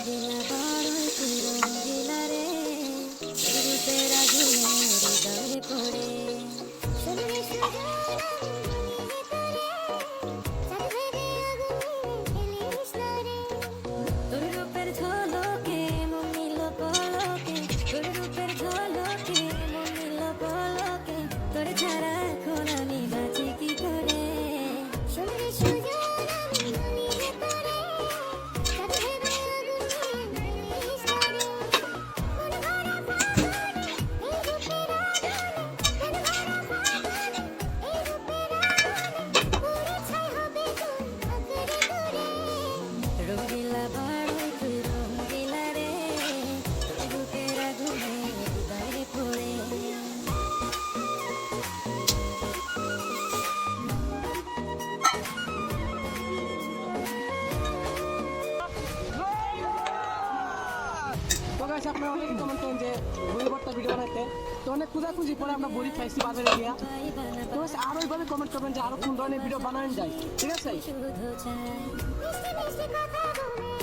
রঙিলা বড়ই তুই রঙিলা রে, রূপের আগুনে হৃদয়ে পড়ে। শরীরে সুজন আমি মনে করে, চাঁদ ভেবে আগুনে খেলিস না রে। তোর রূপের ঝলকে মন নিল পলকে, তোর রূপের ঝলকে মন নিল পলকে, তোর ছাড়া এখন আমি বাঁচি কি করে। শরীরে সুজন আমি মনে করে, চাঁদ ভেবে আগুনে খেলিস না রে। মন ভরা ফাগুনে এই রূপের আগুনে, মন ভরা ফাগুনে এই রূপের আগুনে, পুরে ছাই হবে তোর আঁকড়ে ধরে। রঙিলা বড়ই তুই রঙিলা রে, রূপের আগুনে হৃদয়ে পড়ে। তো গাইস আপনারা অনেকে কমেন্ট করেন যে বড়ি ভর্তা ভিডিও বানাইতে, তো অনেক খোঁজাখুঁজি করে আমরা বড়ি পাইছি বাজারে গিয়া। তো গাইস আরো এইভাবে কমেন্ট করবেন যে আরো কোন ধরনের ভিডিও বানানো যায়, ঠিক আছে? শুধু চাই মিষ্টি মিষ্টি কথা বলে